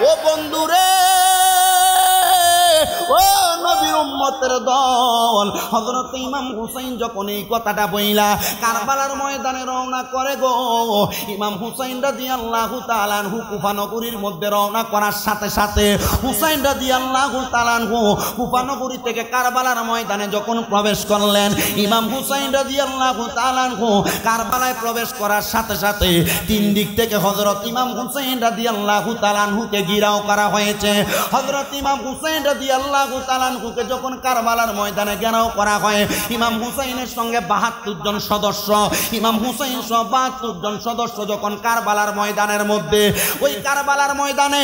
ও বন্ধুরে, ও নবীর উম্মতের দল, হযরত ইমাম হুসাইন যখন এই কথাটা বইলা কারবালার ময়দানে রওনা করে গো, ইমাম হুসাইন রাদিয়াল্লাহু তাআলা আনহু কুফা নগরীর মধ্যে রওনা করার সাথে সাথে হুসাইন রাদিয়াল্লাহু তাআলা আনহু কুফা নগরী থেকে কারবালার ময়দানে যখন প্রবেশ করলেন, ইমাম হুসাইন রাদিয়াল্লাহু তাআলা আনহু কারবালায় প্রবেশ করার সাথে সাথে তিন দিক থেকে হযরত ইমাম হুসাইন রাদিয়াল্লাহু তাআলা আনহুকে ঘিরাও করা হয়েছে। হযরত ইমাম হুসাইন রাদিয়াল্লাহু তাআলা আনহুকে যখন কারবালার ময়দানে ঘেরাও করা হয়, ইমাম হুসাইনের সঙ্গে 72 জন সদস্য, ইমাম হুসাইন সহ 72 জন সদস্য যখন কারবালার ময়দানের মধ্যে, ওই কারবালার ময়দানে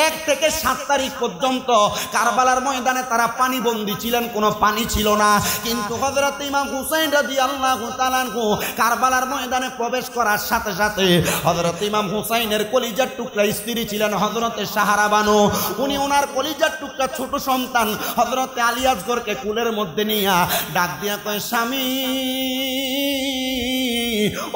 1 থেকে 7 তারিখ পর্যন্ত কারবালার ময়দানে তারা পানিবন্দী ছিলেন, কোনো পানি ছিল না। কিন্তু হযরত ইমাম হুসাইন রাদিয়াল্লাহু তাআলা আনহু কারবালার ময়দানে প্রবেশ করার সাথে সাথে হযরত ইমাম হুসাইনের কলিজার টুকরা স্ত্রী ছিলেন হযরতে সাহারা বানু, উনি ওনার কলিজার টুকরা ছোট সন্তান হযরতে আলী আসগরকে কুলের মধ্যে নিয়ে ডাক দিয়া কয়, স্বামী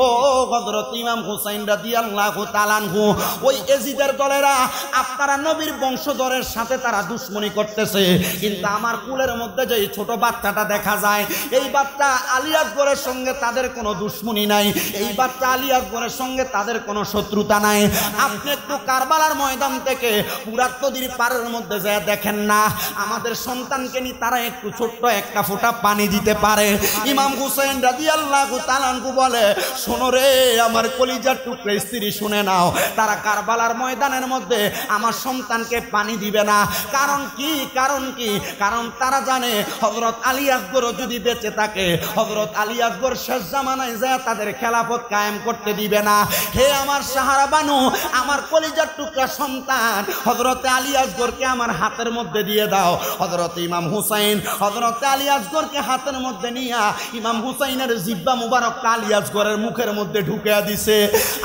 ও হযরত ইমাম হুসাইন রাদিয়াল্লাহু তাআলা আনহু, ওই এজিদের দলেরা আপনারা নবীর বংশধরের সাথে তারা দুশমনি করতেছে, কিন্তু আমার কুলের মধ্যে যে ছোট বাচ্চাটা দেখা যায়, এই বাচ্চা আলী আসগরের সঙ্গে তাদের কোনো দুশমনি নাই, এই বাচ্চা আলী আসগরের সঙ্গে তাদের কোনো শত্রুতা নাই। আপনি একটু কারবালার ময়দান থেকে পুরাত নদীর পাড়ের মধ্যে যায় দেখেন না, আমাদের সন্তানকে নিয়ে তারা একটু ছোট্ট একটা ফোঁটা পানি দিতে পারে। ইমাম হুসাইন রাদিয়াল্লাহু তাআলা আনহু বলে, শোনো রে আমার কলিজার টুকরা স্ত্রী, শুনে নাও, তারা কারবালার ময়দানের মধ্যে আমার সন্তানকে পানি দিবে না। কারণ কি? কারণ কি? কারণ তারা জানে হযরত আলী আসগর যদি বেঁচে থাকে, হযরত আলী আসগর শেষ জামানায় যায় তাদের খেলাফত কায়েম করতে দিবে না। হে আমার সাহারা বানু, আমার কলিজার টুকরা সন্তান হযরত আলী আসগরকে আমার হাতের মধ্যে দিয়ে দাও। হযরত ইমাম হুসাইন হযরত আলী আসগরকে হাতের মধ্যে নিয়া ইমাম হুসাইনের জিহ্বা মুবারক আলী আসগরের মুখের মধ্যে ঢুকিয়ে দিছে।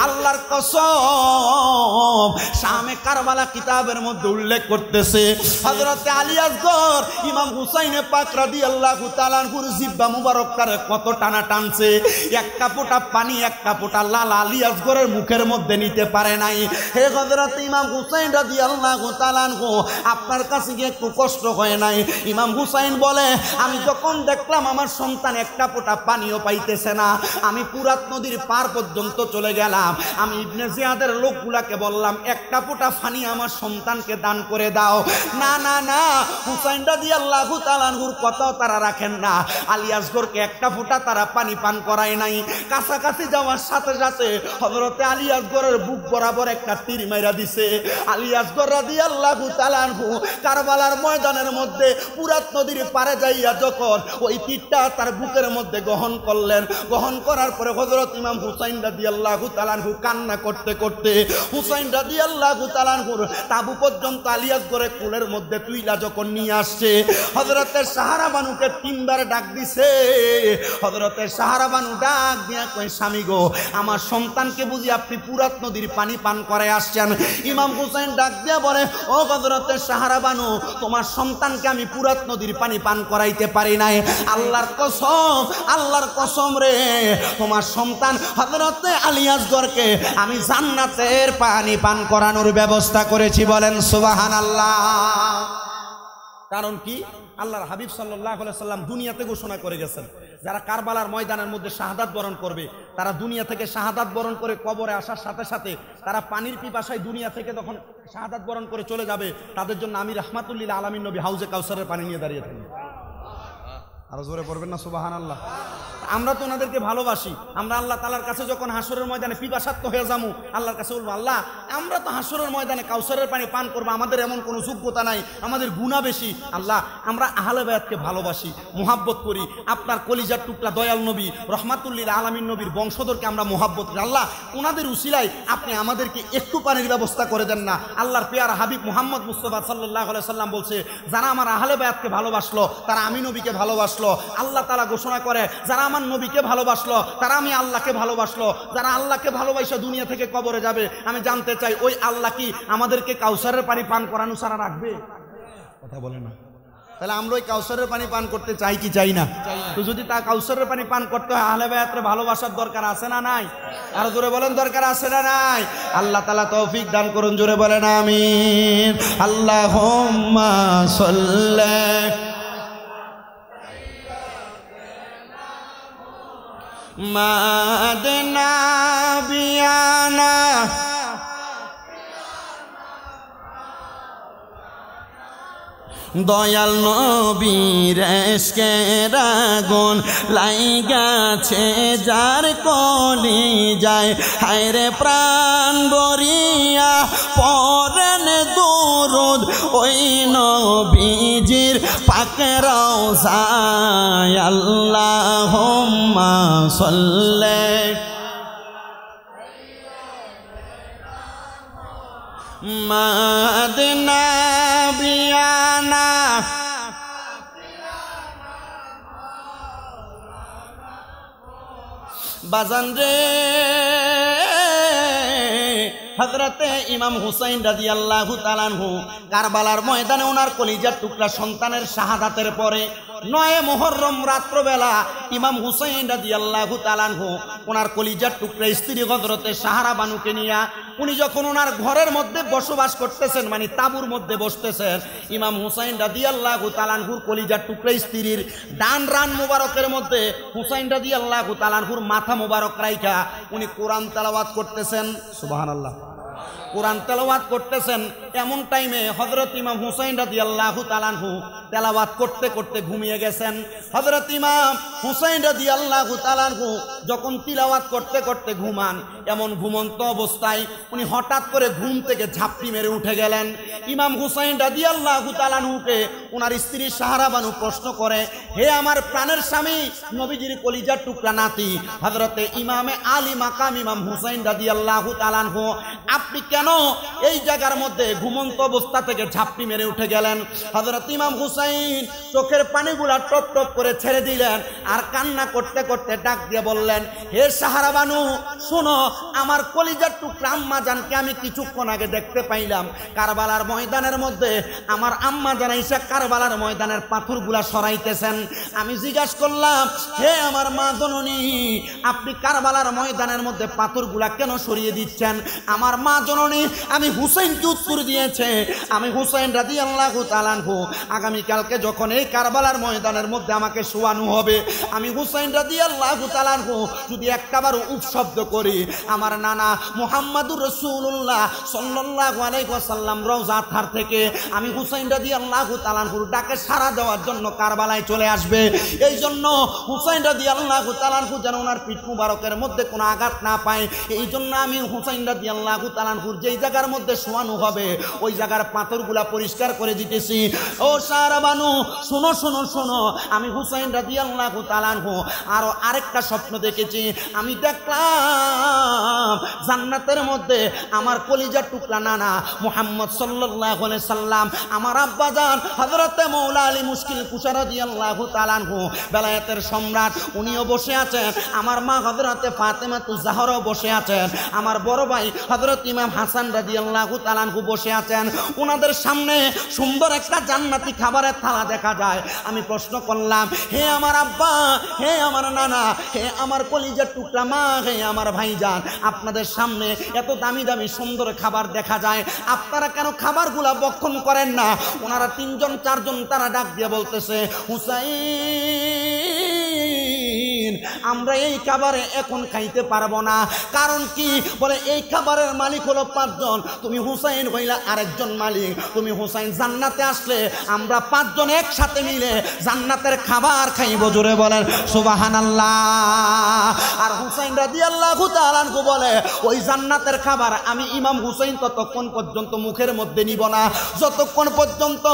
আল্লাহর কসম, শামে কারবালা কিতাবের মধ্যে উল্লেখ করতেছে হযরত আলী আসগর ইমাম হুসাইনে পাক রাদিয়াল্লাহু তাআলা আনহুর জিহ্বা মুবারক করে কত টানা টানছে, একটা ফোঁটা পানি, একটা ফোঁটা লাল আলী আসগরের মুখের মধ্যে নিতে পারে নাই। হে হযরত ইমাম হুসাইন রাদিয়াল্লাহু তাআলা আনহু, আপনার কাছে গিয়ে একটু কষ্ট হয় নাই? ইমাম হুসাইন বলে, আমি যখন দেখলাম আমার সন্তান একটা ফোঁটা পানিও পাইতেছে না, আমি পুরাত নদীর পার পর্যন্ত চলে গেলাম, আমি ইবনে জিয়াদের লোকগুলাকে বললাম একটা ফোঁটা পানি আমার সন্তানকে দান করে দাও। না না না, হুসাইন রাদিয়াল্লাহু তাআলা আনহুর কথাও তারা রাখেন না, আলী আসগরকে একটা ফোঁটা তারা পানি পান করায় নাই। কাছাকাছি যাওয়ার সাথে সাথে হযরতে আলী আসগরের বুক বরাবর একটা তীর মাইরা দিছে। আলী আসগর রাদিয়াল্লাহু তাআলা আনহু কারবালার ময়দানের মধ্যে পুরাত নদীর পারে যাইয়া যখন ওই তীরটা তার বুকের মধ্যে গ্রহণ করলেন, গ্রহণ করার পরে হযরত ইমাম হুসাইন রাদিয়াল্লাহু তাআলা আনহু কান্না করতে করতে হুসাইন রাদিয়াল্লাহু তাআলা আনহুর তাবু পর্যন্ত আলী আসগরের কোলের মধ্যে তুইলা যখন নিয়ে আসছে, হযরতে সাহারা বানুকে 3 বার ডাক দিছে। হযরতে সাহারা বানু ডাক দিয়া কয়, স্বামী গো, আমার সন্তানকে বুঝি আপনি পুরাত নদীর পানি পান করে আসছেন? ইমাম হুসাইন ডাক দিয়া বলে, ও হযরতে সাহারা বানু, তোমার সন্তানকে আমি পুরাত নদীর পানি পান করাইতে পারি নাই। আল্লাহর কসম, আল্লাহর কসম রে, তোমার সন্তান হযরতে আলী আসগরকে আমি জান্নাতের পানি পান করানোর ব্যবস্থা করেছি। বলেন সুবহানাল্লাহ। কারণ কি? আল্লাহর হাবিব সাল্লাল্লাহু আলাইহি সাল্লাম দুনিয়াতে ঘোষণা করে গেছেন, যারা কারবালার ময়দানের মধ্যে শাহাদাত বরণ করবে, তারা দুনিয়া থেকে শাহাদাত বরণ করে কবরে আসার সাথে সাথে তারা পানির পিপাসায় দুনিয়া থেকে যখন শাহাদাত বরণ করে চলে যাবে, তাদের জন্য আমি রাহমাতুল লিল আলামিন নবী হাউজে কাউসারের পানি নিয়ে দাঁড়িয়ে থাকি। আরো জোরে পড়বেন না সুবহানাল্লাহ। আমরা তো ওনাদেরকে ভালোবাসি, আমরা আল্লাহ তাআলার কাছে যখন হাসরের ময়দানে পিপাসার্ত হয়ে যাবো, আল্লাহর কাছে বলবো, আল্লাহ আমরা তো হাসরের ময়দানে কাউসারের পানি পান করবো, আমাদের এমন কোনো যোগ্যতা নাই, আমাদের গুনাহ বেশি। আল্লাহ, আমরা আহলে বায়াতকে ভালোবাসি, মুহাব্বত করি, আপনার কলিজার টুকরা দয়াল নবী রাহমাতুল লিল আলামিন নবীর বংশধরকে আমরা মুহাব্বত করি। আল্লাহ, ওনাদের উসিলায় আপনি আমাদেরকে একটু পানির ব্যবস্থা করে দেন না। আল্লাহর পেয়ারা হাবিব মুহাম্মদ মুস্তাফা সাল্লাল্লাহু আলাইহি সাল্লাম বলছে, যারা আমার আহলে বায়াতকে ভালোবাসলো তারা আমি নবীকে ভালোবাসলো। আল্লাহ তাআলা ঘোষণা করে, যারা আমার নবীকে ভালোবাসলো তারা আমি আল্লাহকে ভালোবাসলো। যারা আল্লাহকে ভালোবাসা দুনিয়া থেকে কবরে যাবে, আমি জানতে চাই ওই আল্লাহ কি আমাদেরকে কাউসারের পানি পান করানো ছাড়া রাখবে? কথা বলে না। তাহলে আমরা ওই কাউসারের পানি পান করতে চাই কি চাই না? তো যদি তা কাউসারের পানি পান করতে হয় আহলে বায়াতের ভালোবাসার দরকার আছে না নাই? আর জোরে বলেন দরকার আছে না নাই? আল্লাহ তাআলা তৌফিক দান করুন, জোরে বলেন আমিন। আল্লাহুম্মা সাল্লি মাদনা বিয়ানা দয়াল নবীর এশকের আগুন লাইগাছে যার কলি যায়, হায়রে প্রাণ ভরিয়া পড়েন দুরুদ ওই নবীজির পাক রওজায়। আল্লাহুম্মা সাল্লি মাদনা বিয়ানা বাজান রে হযরতে ইমাম হুসাইন রাদিয়াল্লাহু তাআলা আনহু কারবালার ময়দানে ওনার কলিজার টুকরা সন্তানের শাহাদাতের পরে 9 মুহররম রাত্রবেলা ইমাম হুসাইন রাদিয়াল্লাহু তাআলা আনহু ওনার কলিজার টুকরা স্ত্রী হযরতে সাহারা বানুকে নিয়া উনি যখন ওনার ঘরের মধ্যে বসবাস করতেছেন, মানে তাঁবুর মধ্যে বসতেছেন, ইমাম হুসাইন রাদিয়াল্লাহু তাআলা আনহুর কলিজার টুকরা স্ত্রীর ডান রান মুবারকের মধ্যে হুসাইন রাদিয়াল্লাহু তাআলা আনহুর মাথা মুবারক রাইখা উনি কোরআন তেলাওয়াত করতেছেন। সুবহানাল্লাহ। কোরআন তেলাওয়াত করতেছেন। এমন টাইমে হযরত ইমাম হুসাইন রাদিয়াল্লাহু তাআলা আনহু তেলাওয়াত করতে করতে ঘুমিয়ে গেছেন। হযরত ইমাম হুসাইন রাদিয়াল্লাহু তাআলা আনহু যখন তিলাওয়াত করতে করতে ঘুমান, এমন ঘুমন্ত অবস্থায় উনি হঠাৎ করে ঘুম থেকে ঝাপটি মেরে উঠে গেলেন। ইমাম হুসাইন রাদিয়াল্লাহু তাআলা আনহুকে ওনার স্ত্রী সাহারা বানু প্রশ্ন করে, হে আমার প্রাণের স্বামী, নবীজির কলিজার টুকরা নাতি হযরতে ইমামে আলী মাকাম ইমাম হুসাইন রাদিয়াল্লাহু তাআলা আনহু, আপনি কেন এই জায়গার মধ্যে ঘুমন্ত অবস্থা থেকে ঝাপটি মেরে উঠে গেলেন? হযরত ইমাম হুসাইন চোখের পানিগুলা টপ টপ করে ছেড়ে দিলেন আর কান্না করতে করতে ডাক দিয়ে বললেন, হে সাহারা বানু শোনো, আমার কলিজার টুকরা আম্মা জানকে আমি কিছুক্ষণ আগে দেখতে পাইলাম কারবালার ময়দানের মধ্যে। আমার আম্মা জান আইসা কারবালার ময়দানের পাথরগুলা সরাইতেছেন। আমি জিজ্ঞাসা করলাম, হে আমার মা জননী, আপনি কারবালার ময়দানের মধ্যে পাথরগুলা কেন সরিয়ে দিচ্ছেন? আমার মা জননী আমি হুসাইনকে উত্তর দিয়েছে, আমি হুসাইন রাদিয়াল্লাহু তাআলা আনহু আগামীকালকে যখন এই কারবালার ময়দানের মধ্যে আমাকে শোয়ানো হবে, আমি হুসাইন রাদিয়াল্লাহু তাআলা আনহু যদি একটাবার উপশব্দ করি, আমার নানা মুহাম্মাদুর রাসূলুল্লাহ সাল্লাল্লাহু আলাইহি ওয়াসাল্লাম রওজা থার থেকে আমি হুসাইন রাদিয়াল্লাহু তাআলা আনহুর ডাকে সাড়া দেওয়ার জন্য কারবালায় চলে আসবে। এই জন্য হুসাইন রাদিয়াল্লাহু তাআলা আনহু যেন ওনার পিঠ মুবারকের মধ্যে কোনো আঘাত না পায়, এই জন্য আমি হুসাইন রাদিয়াল্লাহু তাআলা আনহুর যেই জায়গার মধ্যে শোয়ানো হবে ওই জায়গার পাথরগুলা পরিষ্কার করে দিতেছি। ও সাহারা বানু শোনো শোনো শোনো, আমি হুসাইন রাদিয়াল্লাহু তাআলা আনহু আরো আরেকটা স্বপ্ন দেখেছি। আমি দেখলাম জান্নাতের মধ্যে আমার কলিজার টুকরা নানা মুহাম্মদ সাল্লাল্লাহু আলাইহি সাল্লাম, আমার আব্বাজান হযরতে মাওলা আলী মুশকিল কুশা রাদিয়াল্লাহু তাআলা আনহু বেলায়েতের সম্রাট, উনিও বসে আছেন। আমার মা হযরতে ফাতেমাতুজ জাহরাও বসে আছেন। আমার বড় ভাই হযরত ইমাম হাসান রাদিয়াল্লাহু তাআলা আনহু বসে আছেন। ওনাদের সামনে সুন্দর একটা জান্নাতি খাবারের থালা দেখা যায়। আমি প্রশ্ন করলাম, হে আমার আব্বা, হে আমার নানা, হে আমার কলিজার টুকরা মা, হে আমার ভাইজান, আপনাদের সামনে এত দামি দামি সুন্দর খাবার দেখা যায়, আপনারা কেন খাবারগুলা ভক্ষণ করেন না? ওনারা 3জন 4জন তারা ডাক দিয়ে বলতেছে, হুসাইন আমরা এই খাবারে এখন খাইতে পারবো না। কারণ কি? বলে এই খাবারের মালিক হলো 5 জন, তুমি হুসাইন হইলা আরেকজন মালিক। তুমি হুসাইন জান্নাতে আসলে আমরা 5 জন একসাথে মিলে জান্নাতের খাবার খাইব। জোরে বলেন সুবহানাল্লাহ। আর হুসাইন রাদিয়াল্লাহু তাআলা আনহু বলে, ওই জান্নাতের খাবার আমি ইমাম হুসাইন ততক্ষণ পর্যন্ত মুখের মধ্যে নিব না যতক্ষণ পর্যন্ত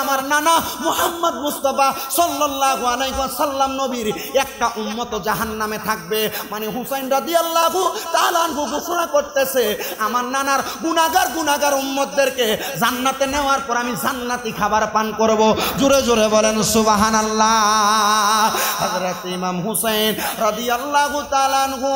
আমার নানা মুহাম্মদ মুস্তাফা সাল্লাল্লাহু আলাইহি ওয়াসাল্লাম নবীর একটা উম্মত পর্যন্ত জাহান্নামে থাকবে। মানে হুসাইন রাদিয়াল্লাহু তাআলা আনহু ঘোষণা করতেছে, আমার নানার গুনাহগার উম্মতদেরকে জান্নাতে নেওয়ার পর আমি জান্নাতি খাবার পান করব। জোরে জোরে বলেন সুবহানাল্লাহ। হযরত ইমাম হুসাইন রাদিয়াল্লাহু তাআলা আনহু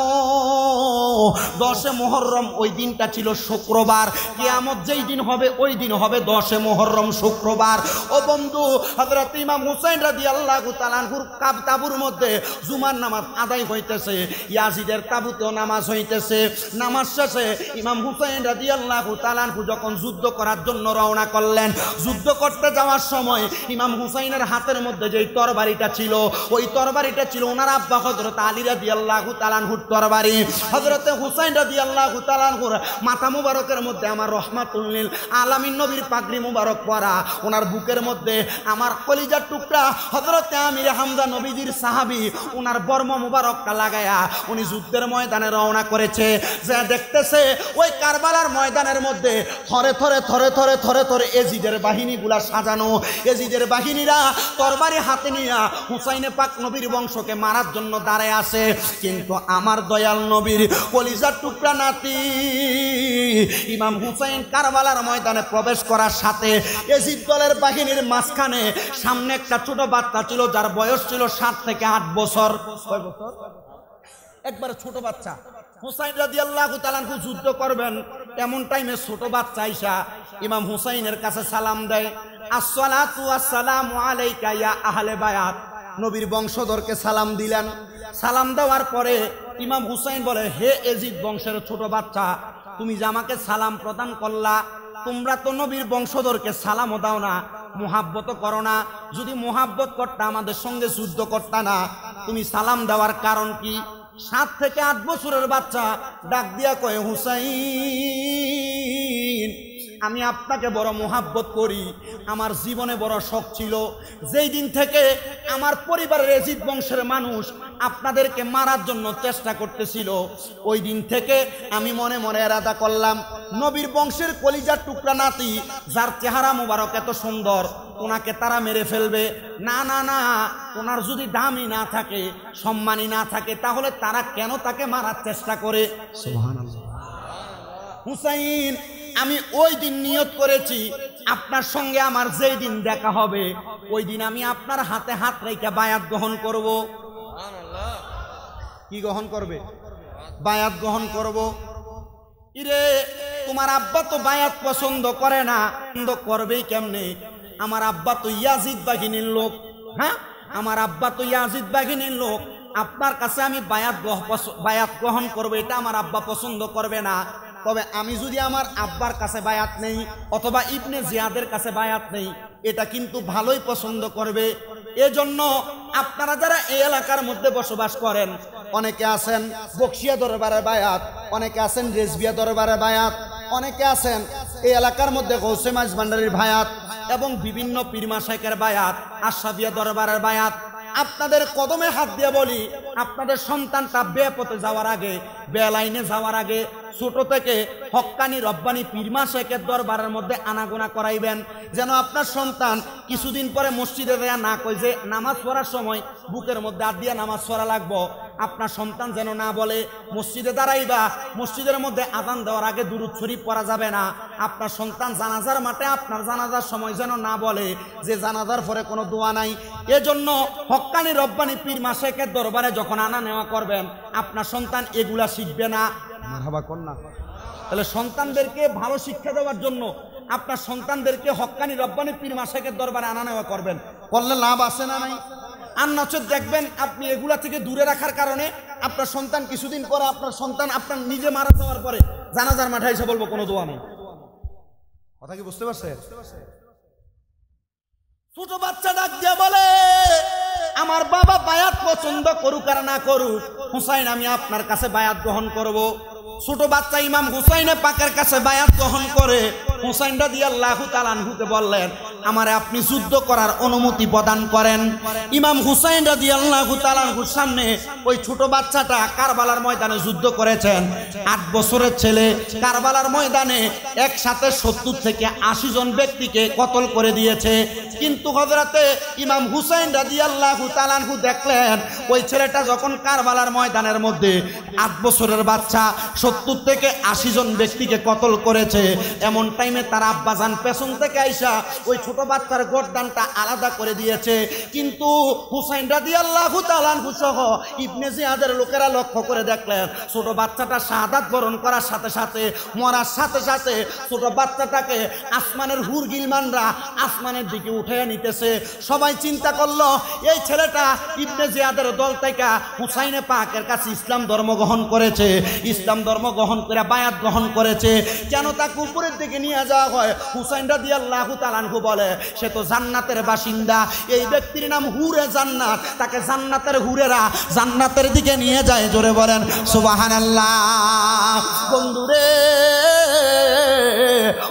10 মুহররম, ওই দিনটা ছিল শুক্রবার। কিয়ামত যেই দিন হবে ওই দিন হবে 10 মুহররম শুক্রবার। ও বন্ধু, হযরত ইমাম হুসাইন রাদিয়াল্লাহু তাআলা আনহুর তাবুর মধ্যে জুমার নামাজ আদায় হইতেছে, ইয়াজিদের তাবুতেও নামাজ হইতেছে। নামাজ শেষে ইমাম হুসাইন রাদিয়াল্লাহু তাআলা আনহু যখন যুদ্ধ করার জন্য রওনা করলেন, যুদ্ধ করতে যাওয়ার সময় ইমাম হুসাইনের হাতের মধ্যে যেই তরবারিটা ছিল, ওই তরবারিটা ছিল ওনার আব্বা হযরত আলী রাদিয়াল্লাহু তাআলা আনহুর তরবারি। হযরত হুসাইন রাদিয়াল্লাহু তাআলা আনহুর মাথা মুবারকের মধ্যে আমার রহমাতুল লিল আলামিন নবীর পাগড়ি মুবারক পরা, ওনার বুকের মধ্যে আমার কলিজার টুকরা হযরত আমির হামজা নবীজির সাহাবী, ওনার বর্ম মুবারকটা লাগায়া উনি যুদ্ধের ময়দানে রওনা করেছে। যে দেখতেছে ওই কারবালার ময়দানের মধ্যে থরে থরে থরে থরে থরে থরে এজিদের বাহিনীগুলা সাজানো। এজিদের বাহিনীরা তরবারি হাতে নিয়ে হুসাইনে পাক নবীর বংশকে মারার জন্য দাঁড়ায় আসে। কিন্তু আমার দয়াল নবীর কলিজার টুকরা নাতি ইমাম হুসাইন কারবালার ময়দানে প্রবেশ করার সাথে এজিদ দলের বাহিনীর মাঝখানে সামনে একটা ছোট বাচ্চা ছিল, যার বয়স ছিল 7 থেকে 8 বছর। কয় বছর? একবারে ছোট বাচ্চা। হুসাইন রাদিয়াল্লাহু তাআলা আনহু যুদ্ধ করবেন, এমন টাইমে ছোট বাচ্চা আইসা ইমাম হুসাইনের কাছে সালাম দেয়, আসসালাতু ওয়াসসালামু আলাইকা ইয়া আহলে বায়াত। নবীর বংশধরকে সালাম দিলেন। সালাম দেওয়ার পরে ইমাম হুসাইন বলে, হে এজিদ বংশের ছোট বাচ্চা, তুমি যে আমাকে সালাম প্রদান করলা, তোমরা তো নবীর বংশধরকে সালামও দাও না, মুহাব্বত করো না। যদি মুহাব্বত করতা আমাদের সঙ্গে যুদ্ধ করতা না, তুমি সালাম দেওয়ার কারণ কি? 7 থেকে 8 বছরের বাচ্চা ডাক দিয়া কয়, হুসাইন, আমি আপনাকে বড় মুহাব্বত করি, আমার জীবনে বড় শখ ছিল। যেই দিন থেকে আমার পরিবারের এজিদ বংশের মানুষ আপনাদেরকে মারার জন্য চেষ্টা করতেছিল, ওই দিন থেকে আমি মনে মনে এরাদা করলাম, নবীর বংশের কলিজার টুকরা নাতি, যার চেহারা মুবারক এত সুন্দর, ওনাকে তারা মেরে ফেলবে। না না না, ওনার যদি দামই না থাকে, সম্মানই না থাকে, তাহলে তারা কেন তাকে মারার চেষ্টা করে? সুবহানাল্লাহ। হুসাইন, আমি ওই দিন নিয়ত করেছি, আপনার সঙ্গে আমার যেই দিন দেখা হবে ওই দিন আমি আপনার হাতে হাত রেখে বায়াত গ্রহণ করব। কি গ্রহণ করবে? বায়াত গ্রহণ করব। ইরে, তোমার আব্বা তো বায়াত পছন্দ করে না, পছন্দ করবেই কেমনে? আমার আব্বা তো ইয়াজিদ বাহিনীর লোক। হ্যাঁ, আমার আব্বা তো ইয়াজিদ বাহিনীর লোক। আপনার কাছে আমি বায়াত গ্রহণ করবো, এটা আমার আব্বা পছন্দ করবে না। তবে আমি যদি আমার আব্বার কাছে বায়াত নেই অথবা ইবনে জিয়াদের কাছে বায়াত নেই, এটা কিন্তু ভালোই পছন্দ করবে। এজন্য আপনারা যারা এই এলাকার মধ্যে বসবাস করেন, অনেকে আছেন বকশিয়া দরবারে বায়াত, অনেকে আছেন রেজবিয়া দরবারে বায়াত, অনেকে আছেন এই এলাকার মধ্যে গৌসে মাঝ ভান্ডারির বায়াত এবং বিভিন্ন পীর মাশায়েখের বায়াত, আশরাফিয়া দরবারের বায়াত। আপনাদের কদমে হাত দিয়ে বলি, আপনাদের সন্তানটা বেপথে যাওয়ার আগে, বেলাইনে যাওয়ার আগে ছোট থেকে হক্কানি রব্বানি পীর মাশায়েখের দরবারের মধ্যে আনাগোনা করাইবেন, যেন আপনার সন্তান কিছুদিন পরে মসজিদে দেয়া না কয় যে নামাজ পড়ার সময় বুকের মধ্যে হাত দিয়ে নামাজ পড়া লাগবো। আপনার সন্তান যেন না বলে মসজিদে দাঁড়াইবা, মসজিদের মধ্যে আযান দেওয়ার আগে দুরূদ শরীফ পড়া যাবে না। আপনার সন্তান জানাজার মাঠে আপনার জানাজার সময় যেন না বলে যে জানাজার পরে কোনো দোয়া নাই। এজন্য হক্কানি রব্বানি পীর মাশায়েখের দরবারে যখন আনা নেওয়া করবেন, আপনার সন্তান এগুলা শিখবে না। মারহাবা কন্যা। তাহলে সন্তানদেরকে ভালো শিক্ষা দেওয়ার জন্য আপনার সন্তানদেরকে হক্কানি রব্বানি পীর মাশায়েখের দরবারে আনা নেওয়া করবেন, করলে লাভ আছে না নাই? আর নচেত দেখবেন আপনি এগুলা থেকে দূরে রাখার কারণে আপনার সন্তান কিছুদিন পরে আপনার সন্তান আপনার নিজে মারা যাওয়ার পরে জানাজার মাঠে এসে বলবো কোনো দোয়া নেই। কথা কি বুঝতে পারছেন? ছোট বাচ্চা ডাক দিয়ে বলে, আমার বাবা বায়াত পছন্দ করুক আর না করুক, হুসাইন আমি আপনার কাছে বায়াত গ্রহণ করব। ছোট বাচ্চা ইমাম হুসাইনে পাকের কাছে বায়াত গ্রহণ করে হুসাইন রাদিয়াল্লাহু তাআলা আনহুকে বললেন, আমারে আপনি যুদ্ধ করার অনুমতি প্রদান করেন। ইমাম হুসাইন রাদিয়াল্লাহু তাআলা আনহুর সামনে ওই ছোট বাচ্চাটা কারবালার ময়দানে যুদ্ধ করেছেন। 8 বছরের ছেলে কারবালার ময়দানে একসাথে 70 থেকে 80 জন ব্যক্তিকে কতল করে দিয়েছে। কিন্তু হযরতে ইমাম হুসাইন রাদিয়াল্লাহু তাআলা আনহু দেখলেন ওই ছেলেটা যখন কারবালার ময়দানের মধ্যে 8 বছরের বাচ্চা 70 থেকে 80 জন ব্যক্তিকে কতল করেছে, এমন টাইমে তার আব্বাজান পেছন থেকে আইসা ওই ছোট বাচ্চার গর্দানটা আলাদা করে দিয়েছে। কিন্তু হুসাইন রাদিয়াল্লাহু তাআলা আনহু সহ ইবনে জিয়াদের লোকেরা লক্ষ্য করে দেখলেন ছোট বাচ্চাটা শাহাদাত বরণ করার সাথে সাথে মরার সাথে সাথে ছোট বাচ্চাটাকে আসমানের হুর গিলমানরা আসমানের দিকে উঠে নিতেছে। সবাই চিন্তা করলো এই ছেলেটা ইবনে জিয়াদের দল থেকে হুসাইনে পাকের কাছে ইসলাম ধর্ম গ্রহণ করেছে, ইসলাম ধর্ম গ্রহণ করে বায়াত গ্রহণ করেছে, কেন তাকে উপরের দিকে নিয়ে যাওয়া হয়? হুসাইন রাদিয়াল্লাহু তাআলা আনহু বলে সে তো জান্নাতের বাসিন্দা, এই ব্যক্তির নাম হুরে জান্নাত, তাকে জান্নাতের হুরেরা জান্নাতের দিকে নিয়ে যায়। জোরে বলেন সুবহানাল্লাহ। বন্ধুরে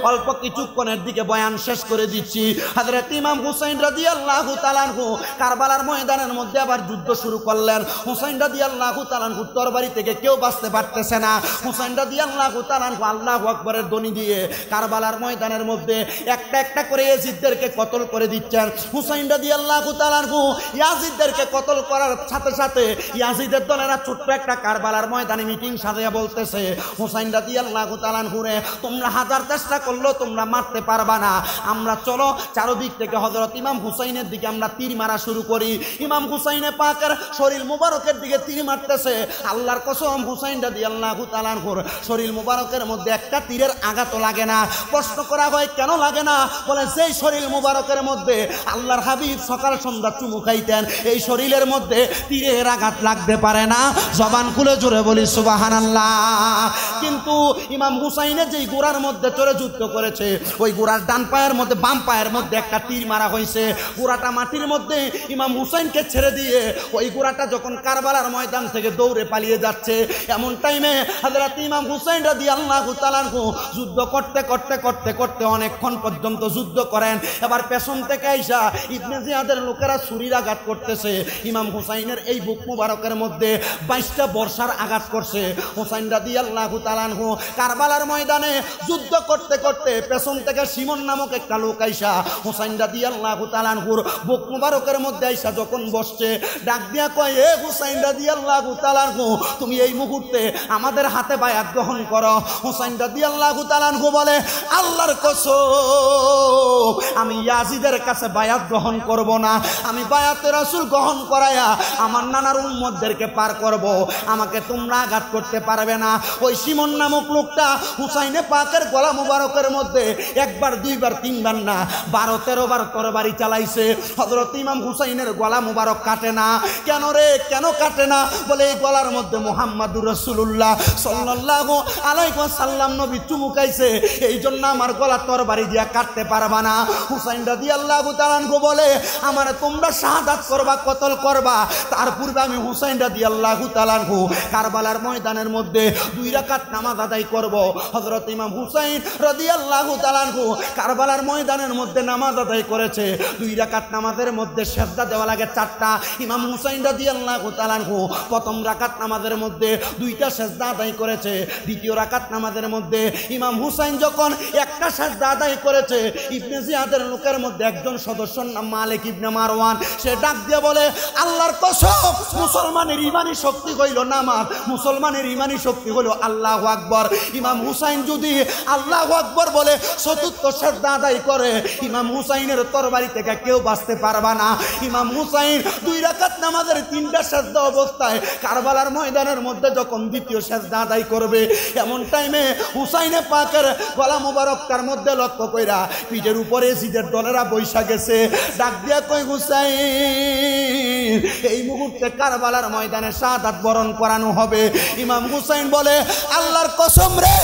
অল্প কিছুক্ষণের দিকে বয়ান শেষ করে দিচ্ছি। হযরত ইমাম হুসাইন রাদিয়াল্লাহু তাআলা আনহু কারবালার ময়দানের মধ্যে আবার যুদ্ধ শুরু করলেন। হুসাইন রাদিয়াল্লাহু তাআলা আনহু তরবারি থেকে কেউ বাঁচতে পারতেছে না। হুসাইন রাদিয়াল্লাহু তাআলা আনহু আল্লাহু আকবারের ধ্বনি দিয়ে কারবালার ময়দানের মধ্যে একটা একটা করে ইয়াজিদদেরকে কতল করে দিচ্ছেন। হুসাইন রাদিয়াল্লাহু তাআলা আনহু ইয়াজিদদেরকে কতল করার সাথে সাথে ইয়াজিদের দলেরা ছোট্ট একটা কারবালার ময়দানে মিটিং সাজিয়ে বলতেছে, হুসাইন রাদিয়াল্লাহু তাআলা আনহুরে তোমরা হাজার চেষ্টা করলো তোমরা মারতে পারবা না, আমরা চলো চারদিক থেকে হযরত ইমাম হুসাইনের দিকে আমরা তীর মারা শুরু করি। ইমাম হুসাইনে পাকের শরীর মুবারকের দিকে তীর মারতেছে। আল্লাহর কসম হুসাইন রাদিয়াল্লাহু তাআলা আনহুর শরীর মুবারকের মধ্যে একটা তীরের আঘাতও লাগে না। প্রশ্ন করা হয় কেন লাগে না? বলে যেই শরীর মুবারকের মধ্যে আল্লাহর হাবিব সকাল সন্ধ্যা চুমু খাইতেন এই শরীরের মধ্যে তীরের আঘাত লাগতে পারে না। জবান খুলে জোরে বলি সুবহানাল্লাহ। কিন্তু ইমাম হুসাইনের যেই গোড়ার মধ্যে চড়ে যুদ্ধ করেছে ওই গোড়ার ডান পায়ের মধ্যে বাম পায়ের মধ্যে একটা তীর মারা হয়েছে। গোড়াটা মাটির মধ্যে ইমাম হুসাইনকে ছেড়ে দিয়ে ওই গোড়াটা যখন কারবালার ময়দান থেকে দৌড়ে পালিয়ে যাচ্ছে, এমন টাইমে হযরত ইমাম হুসাইন রাদিয়াল্লাহু তাআলা আনহু যুদ্ধ করতে করতে করতে করতে অনেকক্ষণ পর্যন্ত যুদ্ধ করেন। এবার পেছন থেকে আইসা ইবনে জিয়াদের লোকেরা ছুরির আঘাত করতেছে। ইমাম হুসাইনের এই বুক মুবারকের মধ্যে 22টা বর্ষার আঘাত করছে। হুসাইন রাদিয়াল্লাহু তাআলা আনহু কারবালার ময়দানে যুদ্ধ করতে করতে পেছন থেকে সিমন নামক একটা লোক আইসা হুসাইন রাদিয়াল্লাহু তাআলা আনহুর বুক মুবারকের মধ্যে আইসা যখন বসছে ডাক দিয়া কয়, এ হুসাইন রাদিয়াল্লাহু তাআলা আনহু তুমি এই মুহূর্তে আমাদের হাতে বায়াত গ্রহণ করো। হুসাইন রাদিয়াল্লাহু তাআলা আনহু বলে, আল্লাহর কসম আমি ইয়াজিদের কাছে বায়াত গ্রহণ করব না, আমি বায়াতে রাসূল গ্রহণ করায়া আমার নানার উম্মতদেরকে পার করব, আমাকে তোমরা আঘাত করতে পারবে না। ওই সিমন নামক লোকটা হুসাইনে পাকের গলা মুবারকের মধ্যে একবার দুইবার তিনবার না 12-13 বার তরবারি চালাইছে। হযরত ইমাম হুসাইনের গলা মুবারক কাটে না। কেন রে, কেন কাটে না? বলে এই গলার মধ্যে মুহাম্মাদুর রাসূলুল্লাহ সাল্লাল্লাহু আলাইহি ওয়াসাল্লাম নবী চুমুকাইছে, এই জন্য আমার গলা তরবারি দিয়া কাটতে পারবা না। হুসাইন রাদিয়াল্লাহু তাআলা আনহু বলে, আমারে তোমরা শাহাদাত করবা, কতল করবা, তার পূর্বে আমি হুসাইন রাদিয়াল্লাহু তাআলা আনহু কারবালার ময়দানের মধ্যে 2 রাকাত নামাজ আদায় করব। হযরত ইমাম হুসাইন রাদিয়াল্লাহু তাআলা আনহু কারবালার ময়দানের মধ্যে নামাজ আদায় করেছে। 2 রাকাত নামাজের মধ্যে সিজদা দেওয়া লাগে 4টা। ইমাম হুসাইন রাদিয়াল্লাহু তাআলা আনহু প্রথম রাকাত নামাজের মধ্যে 2টা সিজদা আদায় করেছে। দ্বিতীয় রাকাত নামাজের মধ্যে ইমাম হুসাইন যখন একটা সিজদা আদায় করেছে, ইবনে জিয়াদের লোকের মধ্যে একজন সদস্যর নাম মালিক ইবনে মারওয়ান, সে ডাক দিয়ে বলে, আল্লাহর কসম মুসলমানের ইমানি শক্তি হইল নামাজ, মুসলমানের ইমানি শক্তি হইল আল্লাহু আকবার। ইমাম হুসাইন যদি আল্লাহু আকবার বলে চতুর্থ সিজদা আদায় করে, ইমাম হুসাইনের তরবারি থেকে কেউ বাঁচতে পারবে না। ইমাম হুসাইন 2 রাকাত নামাজের 3টা সিজদা অবস্থায় কারবালার ময়দানের মধ্যে যখন দ্বিতীয় সিজদা আদায় করবে, এমন টাইমে হুসাইনে পাকের গলা মুবারকটার মধ্যে লক্ষ্য কইরা পিঠের উপরে এজিদের দলেরা বৈশা গেছে, ডাক দিয়া কই হুসাইন এই মুহূর্তে কারবালার ময়দানে শাহাদাত বরণ করানো হবে। ইমাম হুসাইন বলে আল্লাহর কসম রে,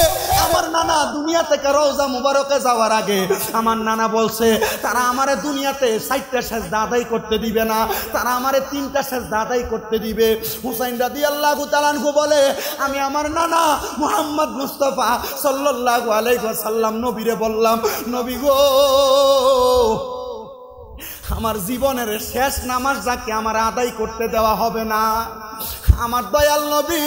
আমার নানা দুনিয়া থেকে রওজা মুবারকে যাওয়ার আগে আমার নানা বলছে তারা আমারে দুনিয়াতে 4টা সেজদা আদায় করতে দিবে না, তারা আমারে 3টা সেজদা আদায় করতে দিবে। হুসাইন রাদিয়াল্লাহু তাআলা আনহু বলে আমি আমার নানা মুহাম্মদ মুস্তাফা সাল্লাল্লাহু আলাইহি ওয়াসাল্লাম নবীরে বললাম, নবী গো আমার জীবনের শেষ নামাজ যাকে আমার আদায় করতে দেওয়া হবে না। আমার দয়াল নবী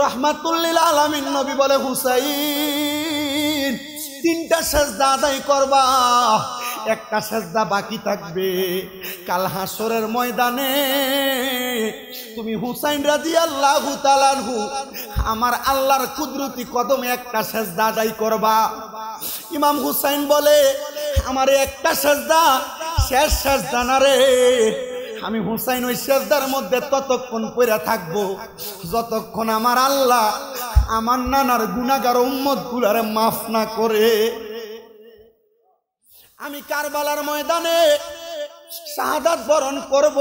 রাহমাতুল লিল আলামিন নবী বলে হুসাইন 3টা সেজদা আদায় করবা, একটা সেজদা বাকি থাকবে। কাল হাসরের ময়দানে তুমি হুসাইন রাদিয়াল্লাহু তাআলা আনহু আমার আল্লাহর কুদরতি কদমে একটা সেজদা আদায় করবা। ইমাম হুসাইন বলে আমার একটা সেজদা শেষ সেজদা না রে, আমি হুসাইন ওই সেজদার মধ্যে ততক্ষণ পড়ে থাকবো যতক্ষণ আমার আল্লাহ আমার নানার গুনাহগার উম্মতগুলোরে মাফ না করে। আমি কারবালার ময়দানে শাহাদাত বরণ করব,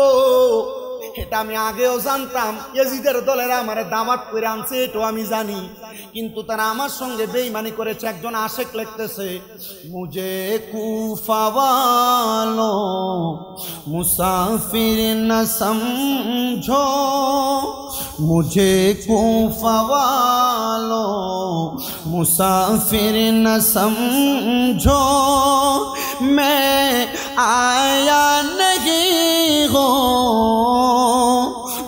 এটা আমি আগেও জানতাম। ইয়াজিদের দলেরা আমারে দাওয়াত করে আনছে, এটাও আমি জানি, কিন্তু তারা আমার সঙ্গে বেঈমানি করেছে। একজন আশেক লিখতেছে মুঝে কুফা ওয়ালো মুসাফির না সমঝো, মুঝে কুফা ওয়ালো মুসাফির না সমঝো, मैं आया नहीं हो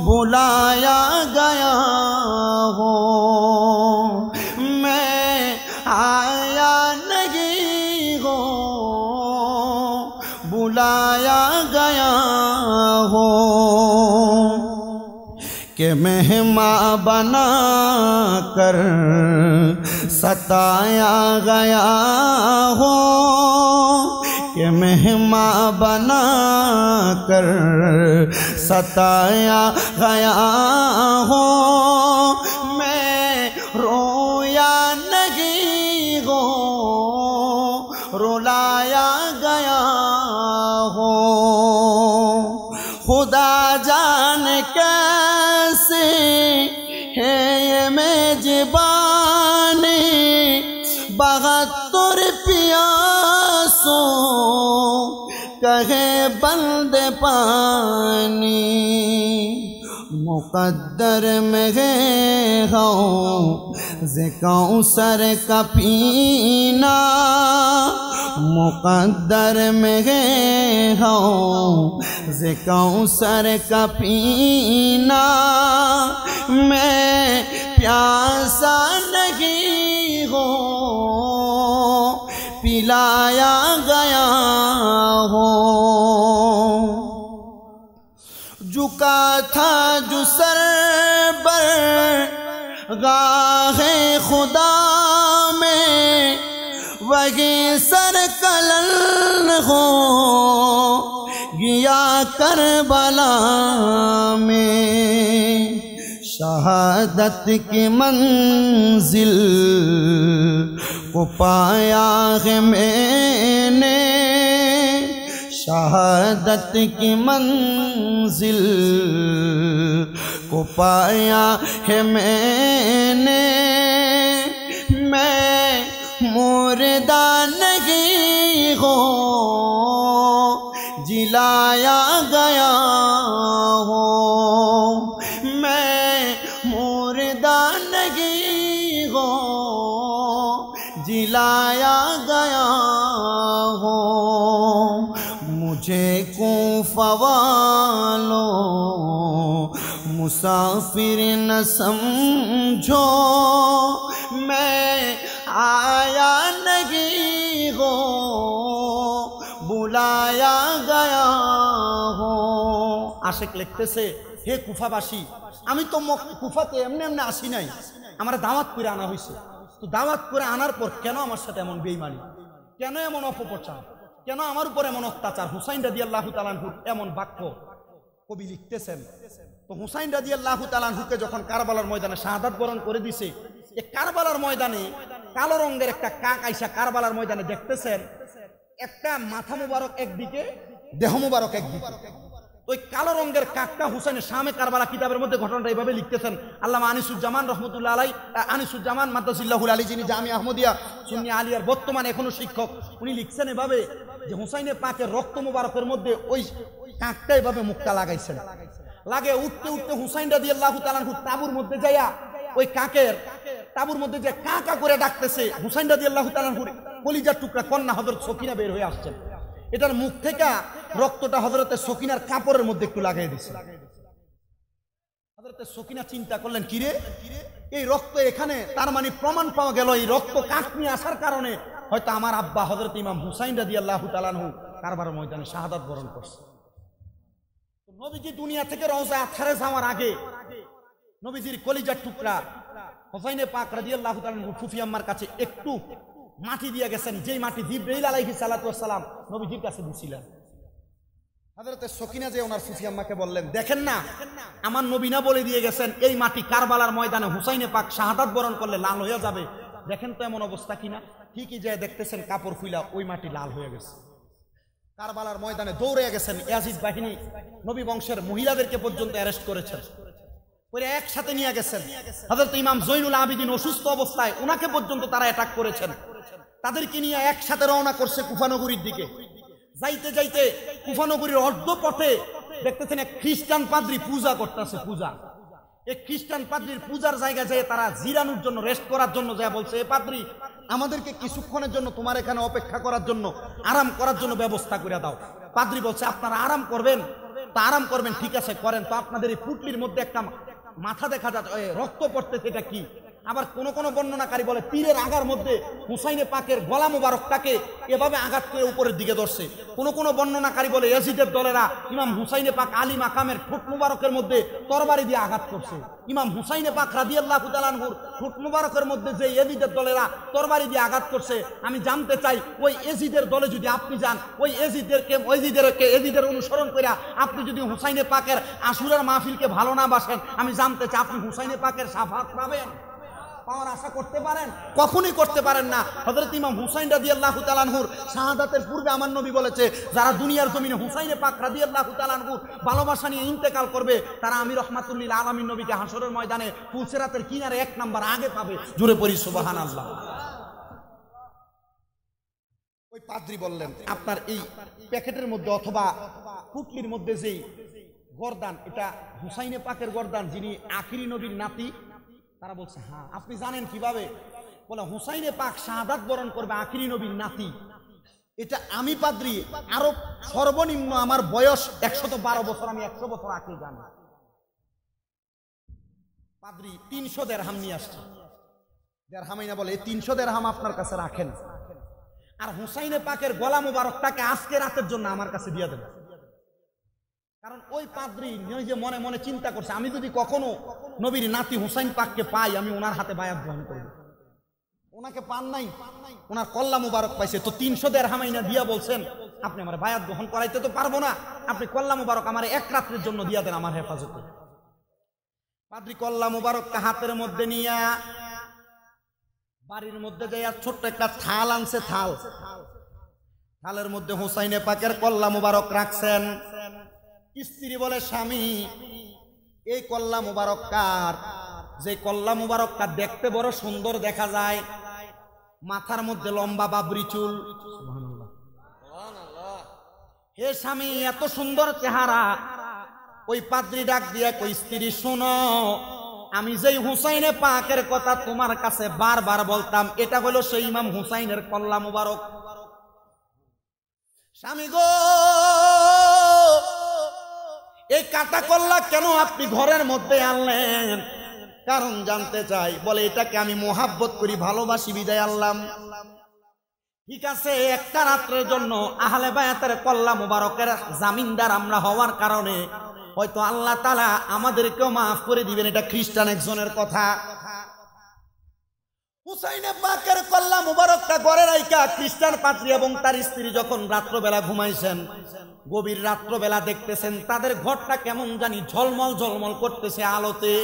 बुलाया गया हो, मैं आया नहीं हो बुलाया गया हो, کہ مہمان بنا کر ستایا گیا ہو، کہ مہمان بنا کر ستایا گیا ہو، میں رویا نہیں ہو رلایا گیا ہو، خدا جان کیسے ہے یہ میزبانی، 72 پیاسوں کہے بند پانی، مقدر میں ہے حوض کوثر کا پینا، مقدر میں ہے حوض کوثر کا پینا، میں پیاسا نہیں ہوں پلایا گیا ہوں، جھکا تھا جو سر بر گاہ خدا میں، وہی سر کلن ہو گیا کربلا میں، شہادت کی منزل کو پایا ہے میں نے، شہادت کی منزل کو پایا ہے میں نے، میں مردہ نہیں ہوں جلایا گیا ہوں، میں مردہ نہیں ہوں جلایا گیا ہوں، مجھے کوفہ والوں مسافر نہ سمجھو، میں آیا نہیں ہوں বুলায়া গয়া হো। আশেক লিখতেছে হে কুফাবাসী, আমি তো কুফাতে এমনি এমনি আসি নাই, আমার দাওয়াত করে আনা হয়েছে। তো দাওয়াত করে আনার পর কেন আমার সাথে এমন বেঈমানি, কেন এমন অপপ্রচার, কেন আমার উপর এমন অত্যাচার? হুসাইন রাদিয়াল্লাহু তাআলা আনহু এমন বাক্য কবি লিখতেছেন। তো হুসাইন রাদিয়াল্লাহু তাআলা আনহুকে যখন কারবালার ময়দানে শাহাদাত বরণ করে দিছে, এই কারবালার ময়দানে কালো রঙের একটা কাক আইসা কারবালার ময়দানে দেখতেছেন একটা মাথা মুবারক একদিকে, দেহ মুবারক একদিকে। ওই কালো রঙের কাকটা হুসাইনের শামে কারবালা কিতাবের মধ্যে ঘটনাটা এইভাবে লিখতেছেন আল্লামা আনিসুজ্জামান রহমতুল্লাহ আলাই, আনিসুজ্জামান মাদ্রাসিল্লাহুল আলী, যিনি জামিয়া আহমদিয়া সুন্নি আলিয়ার বর্তমানে এখনো শিক্ষক, উনি লিখছেন এভাবে যে হুসাইনে পাকের রক্ত মুবারকের মধ্যে ওই কাকটা এভাবে মুখটা লাগাইছেন। লাগে উঠতে উঠতে হুসাইন রাদিয়াল্লাহু তাআলা আনহু তাবুর মধ্যে যাইয়া ওই কাকের তাবুর মধ্যে যে কা কা করে ডাকতেছে, হুসাইন রাদিয়াল্লাহু তাআলা আনহুর কলিজার টুকরা কন্যা হযরত সকিনা বের হয়ে আসছেন। এটার মুখ থেকে রক্তটা হযরতে সকিনার কাপড়ের মধ্যে একটু লাগিয়ে দিচ্ছে। হযরতে সকিনা চিন্তা করলেন, কিরে এই রক্ত এখানে, তার মানে প্রমাণ পাওয়া গেল এই রক্ত কাক নিয়ে আসার কারণে হয়তো আমার আব্বা হযরত ইমাম হুসাইন রাদিয়াল্লাহু তাআলা আনহু কারবালার ময়দানে শাহাদাত বরণ করছে। নবীজি দুনিয়া থেকে রওজা আথারে যাওয়ার আগে নবীজির কলিজার টুকরা হুসাইনে পাক রাদিয়াল্লাহু তাআলা আনহু ফুফি আম্মার কাছে একটু মাটি দিয়ে গেছেন, যেই মাটি জিবরাইল আলাইহিস সালাতু ওয়াস সালাম নবীজির কাছে দিয়েছিলেন। হযরতে সকিনা যে ওনার ফুফি আম্মাকে বললেন, দেখেন না আমার নবী না বলে দিয়ে গেছেন এই মাটি কারবালার ময়দানে হুসাইনে পাক শাহাদাত বরণ করলে লাল হয়ে যাবে, দেখেন তো এমন অবস্থা কিনা। ঠিকই যে দেখতেছেন কাপড় খুইলা ওই মাটি লাল হয়ে গেছে। কারবালার ময়দানে দৌড়ে গেছেন ইয়াজিদ বাহিনী, নবী বংশের মহিলাদেরকে পর্যন্ত অ্যারেস্ট করেছেন, পরে একসাথে নিয়ে গেছেন। হযরত ইমাম জয়নুল আবিদিন অসুস্থ অবস্থায় ওনাকে পর্যন্ত তারা অ্যাটাক করেছেন। তাদেরকে নিয়ে একসাথে রওনা করছে কুফানগরীর দিকে। যাইতে যাইতে কুফানগরীর অর্ধ পথে দেখতেছেন এক খ্রিস্টান পাদ্রী পূজা করতেছে। পূজা, এক খ্রিস্টান পাদ্রীর পূজার জায়গা যেয়ে তারা জিরানোর জন্য, রেস্ট করার জন্য যা বলছে, এ পাদ্রী আমাদেরকে কিছুক্ষণের জন্য তোমার এখানে অপেক্ষা করার জন্য, আরাম করার জন্য ব্যবস্থা করে দাও। পাদ্রী বলছে, আপনারা আরাম করবেন? তা আরাম করবেন, ঠিক আছে করেন। তো আপনাদের এই পুটলির মধ্যে একটা মাথা দেখা যাচ্ছে, রক্ত পড়তেছে, এটা কি? আবার কোন কোন বর্ণনাকারী বলে তীরের আঘার মধ্যে হুসাইনে পাকের গলা মুবারকটাকে এভাবে আঘাত করে উপরের দিকে ধরছে। কোন কোন বর্ণনাকারী বলে ইয়াজিদের দলেরা ইমাম হুসাইনে পাক আলী মাকামের ঠোঁট মুবারকের মধ্যে তরবারি দিয়ে আঘাত করছে। ইমাম হুসাইনে পাক রাদিয়াল্লাহু তাআলা আনহুর ঠোঁট মুবারকের মধ্যে যে ইয়াজিদের দলেরা তরবারি দিয়ে আঘাত করছে, আমি জানতে চাই ওই ইয়াজিদের দলে যদি আপনি যান, ওই ইয়াজিদের অনুসরণ করে আপনি যদি হুসাইনে পাকের আশুরার মাহফিলকে ভালো না বাসেন, আমি জানতে চাই আপনি হুসাইনে পাকের শাফাত পাবেন? পাওয়ার আশা করতে পারেন? কখনোই করতে পারেন না। হযরত ইমাম হুসাইন রাদিয়াল্লাহু তাআলা আনহুর শাহাদাতের পূর্বে আমার নবী বলেছে, যারা দুনিয়ার জমিনে হুসাইনে পাক রাদিয়াল্লাহু তাআলা আনহুর ভালোবাসা নিয়ে ইন্তেকাল করবে, তারা আমি রহমাতুল লিল আলামিন নবীকে হাসরের ময়দানে পুলসিরাতের কিনারে 1 নাম্বার আগে পাবে। জোরে পড়ি সুবহানাল্লাহ। ওই পাদ্রী বললেন, আপনার এই প্যাকেটের মধ্যে অথবা পুটলির মধ্যে যেই গর্দান, এটা হুসাইনে পাকের গর্দান, যিনি আখিরি নবীর নাতি। তারা বলছে, হ্যাঁ। আপনি জানেন কিভাবে? বলে, হুসাইনে পাক শাহাদাত বরণ করবে আখিরি নবীর নাতি, এটা আমি পাদ্রী, আরো সর্বনিম্ন আমার বয়স 112 বছর, আমি 100 বছর আগে জানি। পাদ্রী 300 দিরহাম নিয়ে আসছে। দিরহামাইনা বলে, এই 300 দিরহাম আপনার কাছে রাখেন, আর হুসাইনে পাকের গলা মুবারকটাকে আজকে রাতের জন্য আমার কাছে দিয়ে দেন। কারণ ওই পাদ্রী নিজে মনে মনে চিন্তা করছে, আমি যদি কখনো নবীর নাতি হুসাইন পাককে পাই, আমি ওনার হাতে বায়াত গ্রহণ করব। ওনাকে পান নাই, ওনার কল্লা মুবারক পাইছে, তো 300 দিরহামাইনা দিয়া বলছেন, আপনি আমার বায়াত গ্রহণ করাইতে তো পারবো না, আপনি কল্লা মুবারক আমার 1 রাত্রের জন্য দিয়া দেন আমার হেফাজতে। পাদ্রী কল্লা মুবারককে হাতের মধ্যে নিয়া বাড়ির মধ্যে যাইয়া ছোট্ট একটা থাল আনছে। থালের মধ্যে হুসাইনে পাকের কল্লা মুবারক রাখছেন। স্ত্রী বলে, স্বামী এই কল্লা মুবারক কার? যে কল্লা মুবারকটা দেখতে বড় সুন্দর দেখা যায়, মাথার মধ্যে লম্বা বাবরি চুল। হে স্বামী, এত সুন্দর চেহারা। ওই পাদ্রী ডাক দিয়া কই, স্ত্রী শোনো, আমি যেই হুসাইনে পাকের কথা তোমার কাছে বারবার বলতাম, এটা হলো সেই ইমাম হুসাইনের কল্লা মুবারক। স্বামী গো, এই কাটা কল্লা কেন আপনি ঘরের মধ্যে আনলেন? কারণ জানতে চাই। বলে, এটাকে আমি মোহাব্বত করি, ভালোবাসি, বিদায় আনলাম। ঠিক আছে, একটা রাত্রের জন্য আহলে বায়াতের কল্লা মুবারকের জামিনদার আমরা হওয়ার কারণে হয়তো আল্লাহ তাআলা আমাদেরকেও মাফ করে দিবেন। এটা খ্রিস্টান একজনের কথা। হুসাইনে পাকের কল্লা মুবারকটা ঘরে রাইখা খ্রিস্টান পাদ্রী এবং তার স্ত্রী যখন রাত্রবেলা ঘুমাইছেন, গভীর রাত্রবেলা দেখতেছেন তাদের ঘরটা কেমন জানি ঝলমল ঝলমল করতেছে আলোতে।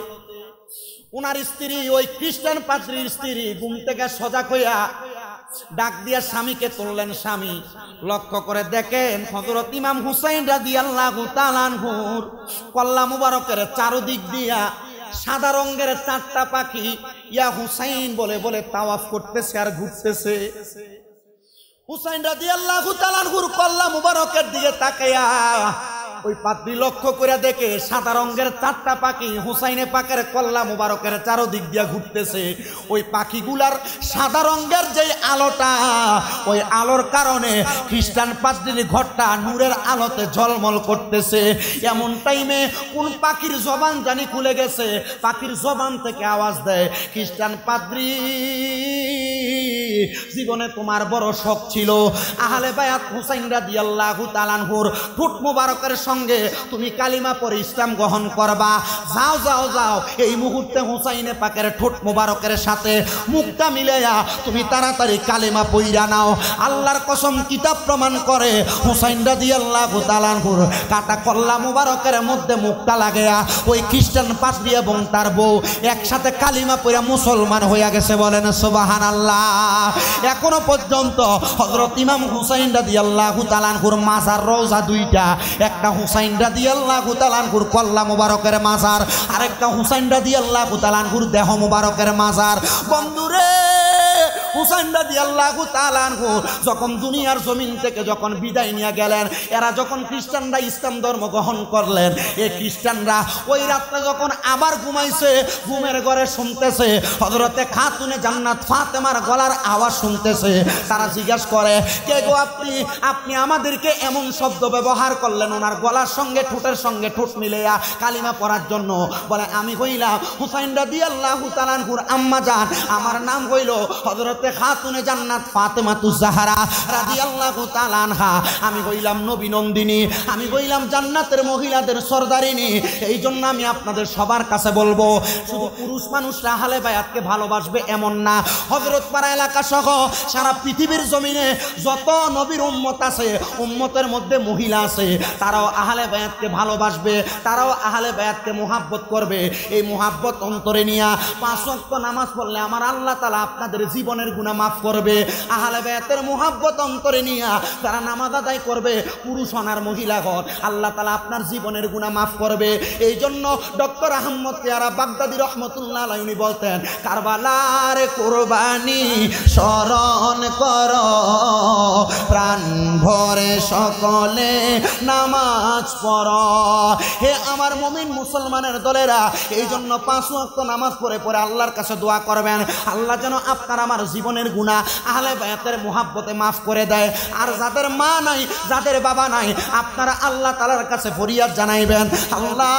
ওনার স্ত্রী, ওই খ্রিস্টান পাদ্রীর স্ত্রী ঘুম থেকে সজাগ হইয়া ডাক দিয়া স্বামীকে তুললেন। স্বামী লক্ষ্য করে দেখেন হযরত ইমাম হুসাইন রাদিয়াল্লাহু তাআলা আনহুর কল্লা মুবারকের চারদিক দিয়া সাদা রঙের 4টা পাখি ইয়া হুসাইন বলে বলে তাওয়াফ করতেছে আর ঘুরতেছে। হুসাইন রাদিয়াল্লাহু তাআলা আনহুর কল্লা মুবারকের দিকে তাকায়া ওই পাত্রী লক্ষ্য করে দেখে সাদা রঙের 4টা পাখি হুসাইনে পাকের কল্লা মুবারকের চারদিক দিয়া ঘুরতেছে। ওই পাখিগুলার সাদা রঙের যে আলোটা, ওই আলোর কারণে খ্রিস্টান পাদ্রীর ঘরটা নূরের আলোতে ঝলমল করতেছে। এমন টাইমে কোন পাখির জবান জানি খুলে গেছে, পাখির জবান থেকে আওয়াজ দেয়, খ্রিস্টান পাদ্রী জীবনে তোমার বড় শখ ছিল আহলে বায়াত হুসাইন রাদিয়াল্লাহু তাআলা আনহুর ঠোঁট মুবারকের সঙ্গে তুমি কালিমা পড়ে ইসলাম গ্রহণ করবা। যাও যাও যাও, এই মুহূর্তে হুসাইনে পাকের ঠোঁট মুবারকের সাথে মুখটা মিলাইয়া তুমি তাড়াতাড়ি কালিমা পড়া নাও। আল্লাহর কসম কিতাব প্রমাণ করে হুসাইন রাদিয়াল্লাহু তাআলা আনহুর কাটা কল্লা মুবারকের মধ্যে মুখটা লাগায়া ওই খ্রিস্টান পাদ্রী এবং তার বউ একসাথে কালিমা পড়া মুসলমান হইয়া গেছে। বলেন সুবহানাল্লাহ। এখনো পর্যন্ত হযরত ইমাম হুসাইন রাদিয়াল্লাহু তাআলা আনহুর মাজার রওজা দুইটা, একটা হুসাইন রাদিয়াল্লাহু তাআলা আনহুর কল্লা মুবারকের মাজার, আরেকটা হুসাইন রাদিয়াল্লাহু তাআলা আনহুর দেহ মুবারকের মাজার। বন্ধুরে, হুসাইন রাদিয়াল্লাহু তাআলা আনহু যখন দুনিয়ার জমিন থেকে যখন বিদায় নিয়ে গেলেন, এরা যখন খ্রিস্টানরা ইসলাম ধর্ম গ্রহণ করলেন, এই খ্রিস্টানরা ওই রাত্রে যখন আবার ঘুমাইছে, ঘুমের ঘরে শুনতেছে হযরতে খাতুনে জান্নাত ফাতেমার গলার আওয়াজ শুনতেছে। তারা জিজ্ঞাসা করে, কে গো আপনি? আপনি আমাদেরকে এমন শব্দ ব্যবহার করলেন ওনার গলার সঙ্গে ঠোঁটের সঙ্গে ঠোঁট মিলাইয়া কালিমা পড়ার জন্য। বলে, আমি হইলাম হুসাইন রাদিয়াল্লাহু তাআলা আনহুর আম্মা জান, আমার নাম হইল হযরতে খাতুনে জান্নাত ফাতেমাতুজ জাহরা রাদিয়াল্লাহু তাআলা আনহা। আমি হইলাম নবী নন্দিনী, আমি হইলাম জান্নাতের মহিলাদের সরদারিনী। এই জন্য আমি আপনাদের সবার কাছে বলবো, শুধু পুরুষ মানুষরা আহলে বায়াতকে ভালোবাসবে এমন না, হযরত পাড়া এলাকা সহ সারা পৃথিবীর জমিনে যত নবীর উম্মত আছে, উম্মতের মধ্যে মহিলা আছে, তারাও আহলে বায়াতকে ভালোবাসবে, তারাও আহলে বায়াতকে মুহাব্বত করবে। এই মুহাব্বত অন্তরে নিয়া 5 ওয়াক্ত নামাজ পড়লে আমার আল্লাহ তাআলা আপনাদের জীবনের গুনাহ মাফ করবে। আহলে বায়াতের মুহাব্বত অন্তরে নিয়া তারা নামাজ আদায় করবে, পুরুষ হন আর মহিলা হন, আল্লাহ তাআলা আপনার জীবনের গুনাহ মাফ করবে। এই জন্য ডক্টর আহমদ পেয়ারা বাগদাদী রহমতুল্লাহ আলাইহি উনি বলতেন, কারবালার কুরবানি স্মরণ কর, প্রাণ ভরে সকলে নামাজ পড়। হে আমার মুমিন মুসলমানের দলেরা, এই জন্য 5 ওয়াক্ত নামাজ পড়ে পড়ে আল্লাহর কাছে দোয়া করবেন, আল্লাহ যেন আপনার আমার জীবনের গুনাহ আহলে বায়াতের মুহাব্বতে মাফ করে দেয়। আর যাদের মা নাই, যাদের বাবা নাই, আপনারা আল্লাহ তাআলার কাছে ফরিয়াদ জানাইবেন, আল্লাহ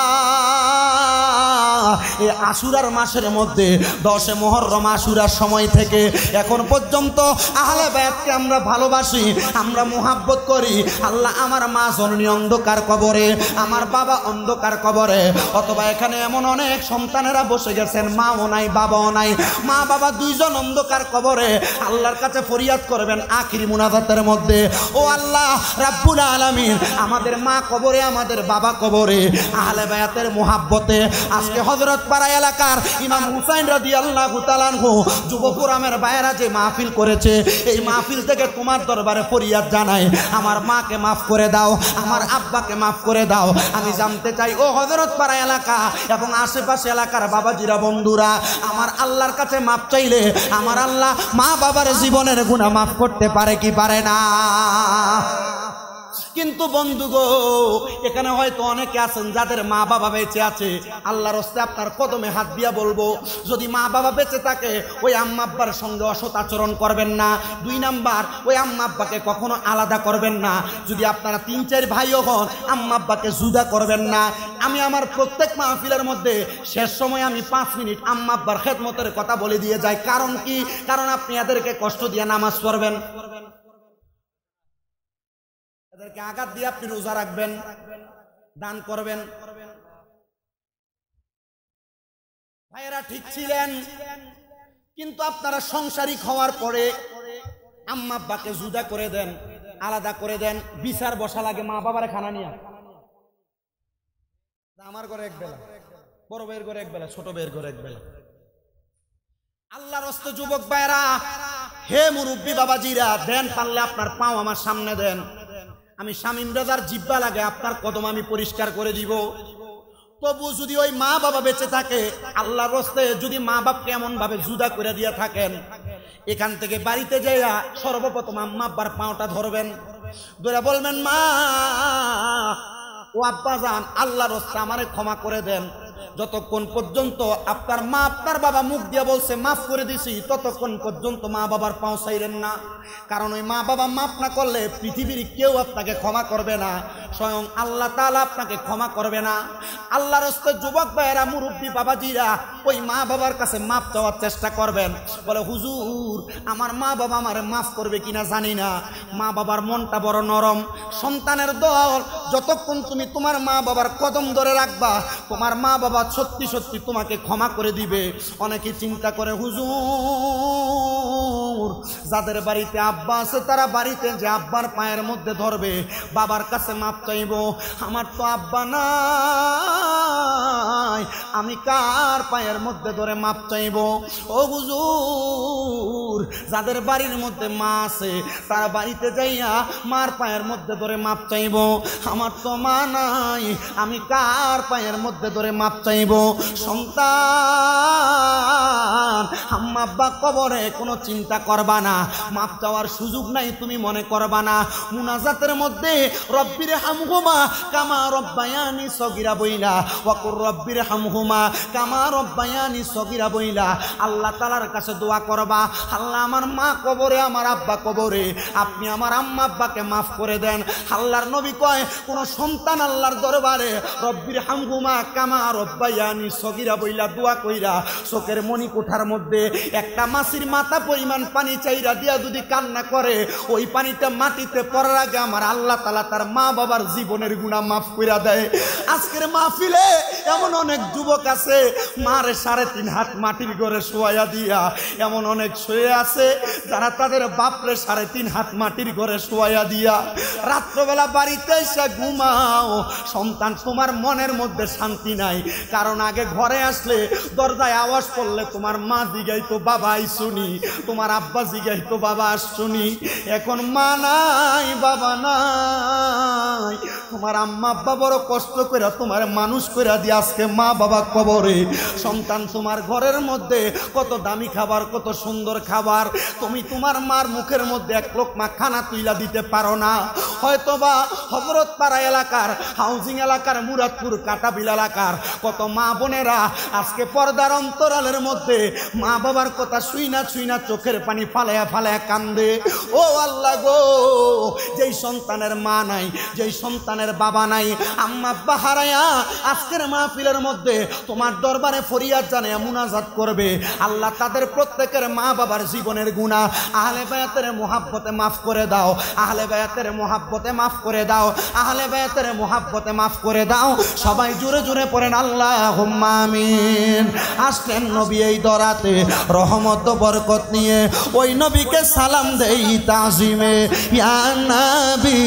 এই আশুরার মাসের মধ্যে 10 মুহররম আশুরার সময় থেকে এখন পর্যন্ত আহলে বায়াতকে আমরা ভালোবাসি, আমরা মুহাব্বত করি। আল্লাহ আমার মা জননী অন্ধকার কবরে, আমার বাবা অন্ধকার কবরে, অথবা এখানে এমন অনেক সন্তানেরা বসে গেছেন, মাও নাই বাবাও নাই, মা বাবা দুইজন অন্ধকার কবরে, আল্লাহর কাছে ফরিয়াদ করবেন আখিরি মুনাজাতের মধ্যে, ও আল্লাহ রাব্বুল আলামিন, আমাদের মা কবরে, আমাদের বাবা কবরে, আহলে বায়াতের মুহাব্বতে আজকে হযরত পাড়া এলাকার ইমাম হুসাইন রাদিয়াল্লাহু তাআলা আনহু যুব ফোরামের বাইরা যে মাহফিল করেছে, এই মাহফিল থেকে তোমার দরবারে ফরিয়াদ জানাই, আমার মাকে মাফ করে দাও, আমার আব্বাকে মাফ করে দাও। আমি জানতে চাই, ও হযরত পাড়া এলাকা এবং আশেপাশে এলাকার বাবাজিরা, বন্ধুরা, আমার আল্লাহর কাছে মাফ চাইলে আমার আল্লাহ মা বাবার জীবনের গুনাহ মাফ করতে পারে কি পারে না? কিন্তু বন্ধু গো, এখানে হয়তো অনেকে আছেন যাদের মা বাবা বেঁচে আছে, আল্লাহর রাস্তে আপনার কদমে হাত দিয়া বলবো, যদি মা বাবা বেঁচে থাকে ওই আম্মা আব্বার সঙ্গে অসৎ আচরণ করবেন না। 2 নাম্বার, ওই আম্মা আব্বাকে কখনো আলাদা করবেন না। যদি আপনারা 3-4 ভাইও হন, আম্মা আব্বাকে জুদা করবেন না। আমি আমার প্রত্যেক মাহফিলের মধ্যে শেষ সময় আমি 5 মিনিট আম্মা আব্বার খেদমতের কথা বলে দিয়ে যাই। কারণ কি? কারণ আপনি এদেরকে কষ্ট দিয়ে নামাজ পড়বেন, এদেরকে আঘাত দিয়ে আপনি রোজা রাখবেন, দান করবেন। ভাইয়েরা ঠিক ছিলেন, কিন্তু আপনারা সংসারিক হওয়ার পরে আম্মা আব্বাকে জুদা করে দেন, আলাদা করে দেন, বিচার বসা লাগে মা বাবার খানা নিয়ে। আমার ঘরে এক বেলা, বড় ভাইয়ের ঘরে এক বেলা, ছোট ভাইয়ের ঘরে এক বেলা। আল্লাহর রাস্তে যুবক ভাইয়েরা, হে মুরব্বী বাবাজিরা, দেন পারলে আপনার পাও আমার সামনে দেন, আমি শামীম রেজার জিব্বা লাগে আপনার কদম আমি পরিষ্কার করে দিব। তবু যদি ওই মা বাবা বেঁচে থাকে, আল্লাহর রাস্তে যদি মা বাপকে এমন ভাবে জুদা করে দিয়ে থাকেন, এখান থেকে বাড়িতে যাইয়া সর্বপ্রথম আম্মা আব্বার পাওটা ধরবেন, ধরে বলবেন মা ও আব্বা যান, আল্লাহর রাস্তে আমারে ক্ষমা করে দেন। যতক্ষণ পর্যন্ত আপনার মা আপনার বাবা মুখ দিয়ে বলছে মাফ করে দিছি, ততক্ষণ পর্যন্ত মা বাবার পাও ছাইরেন না। কারণ ওই মা বাবা মাফ না করলে পৃথিবীর কেউ আপনাকে ক্ষমা করবে না, স্বয়ং আল্লাহ তাআলা আপনাকে ক্ষমা করবে না। আল্লাহর রাস্তায় যুবক ভাইয়েরা, মুরব্বী বাবাজিরা, ওই মা বাবার কাছে মাফ চাওয়ার চেষ্টা করবেন। বলে হুজুর আমার মা বাবা আমারে মাফ করবে কিনা জানি না। মা বাবার মনটা বড় নরম। সন্তানের দল, যতক্ষণ তুমি তোমার মা বাবার কদম ধরে রাখবা, তোমার মা বাবা সত্যি সত্যি তোমাকে ক্ষমা করে দিবে। অনেকে চিন্তা করে হুজুর যাদের বাড়িতে আব্বা আছে তারা বাড়িতে যে আব্বার পায়ের মধ্যে ধরবে, বাবার কাছে মাপ চাইব। আমার তো আব্বা নাই, আমি কার পায়ের মধ্যে ধরে মাপ চাইব? ও হুজুর যাদের বাড়ির মধ্যে মা আছে তারা বাড়িতে যাইয়া মার পায়ের মধ্যে ধরে মাপ চাইব। আমার তো মা নাই, আমি কার পায়ের মধ্যে ধরে মাপ চাইব? সন্তান আম্মা আব্বা কবরে কোনো চিন্তা করবা না, মাপ চাওয়ার সুযোগ নাই তুমি মনে করবা না। মুনাজাতের মধ্যে রব্বির হামহুমা কামা রব্বায়ানি সগীরা বইলা, ওয়াকুর রব্বির হামহুমা কামা রব্বায়ানি সগীরা বইলা আল্লাহ তাআলার কাছে দোয়া করবা, আল্লাহ আমার মা কবরে, আমার আব্বা কবরে, আপনি আমার আম্মা আব্বাকে মাফ করে দেন। আল্লাহর নবী কয় কোন সন্তান আল্লাহর দরবারে রব্বির হামহুমা কামা রব্বায়ানি সগীরা বইলা দোয়া কইরা চোখের মনি কোঠার মধ্যে একটা মাছির মাথা পরিমাণ পানি চাইরা দিয়া যদি কান্না করে, ওই পানিটা মাটিতে পড়ার আগে আমার আল্লাহ তাআলা তার মা বাবার জীবনের গুনাহ মাফ কইরা দেয়। আজকের মাহফিলে এমন অনেক যুবক আছে মারে 3.5 হাত মাটির ঘরে শোয়া দিয়া, এমন অনেক শুয়ে আছে যারা তাদের বাপরে 3.5 হাত মাটির ঘরে শোয়া দিয়া রাত্রবেলা বাড়িতে এসে ঘুমাও। সন্তান তোমার মনের মধ্যে শান্তি নাই, কারণ আগে ঘরে আসলে দরজায় আওয়াজ করলে তোমার মা জিগাইতো বাবা আইসুনি, তোমার আব্বা জিগাইতো বাবা আসুনি। এখন মা নাই, বাবা নাই, তোমার আম্মা আব্বা বড় কষ্ট করে তোমার মানুষ করে দিয়ে আজকে মা বাবা কবরে। সন্তান তোমার ঘরের মধ্যে কত দামি খাবার, কত সুন্দর খাবার, তুমি তোমার মার মুখের মধ্যে এক লোকমা খানা তুইলা দিতে পারো না। হয়তোবা হযরতপাড়া এলাকার, হাউজিং এলাকার, মুরাদপুর কাটাবিল এলাকার কত মা বোনেরা আজকে পর্দার অন্তরালের মধ্যে মা বাবার কথা শুইনা শুইনা চোখের পানি ফালায়া ফালায়া কান্দে। ও আল্লাহ গো, যেই সন্তানের মা নাই, যেই সন্তানের বাবা নাই, আম্মা আব্বা হারায়া আজকের মাহফিলের মধ্যে তোমার দরবারে ফরিয়াদ জানায়া মুনাজাত করবে, আল্লাহ তাদের প্রত্যেকের মা বাবার জীবনের গুনাহ আহলে বায়াতের মুহাব্বতে মাফ করে দাও, আহলে বায়াতের মুহাব্বতে মাফ করে দাও, আহলে বায়াতের মুহাব্বতে মাফ করে দাও। সবাই জোরে জোরে পড়েন আল্লাহুম্মা আমিন। আসলেন নবী এই দরাতে রহমত বরকত নিয়ে, ওই নবীকে সালাম দেই তাজিমে ইয়া নবী।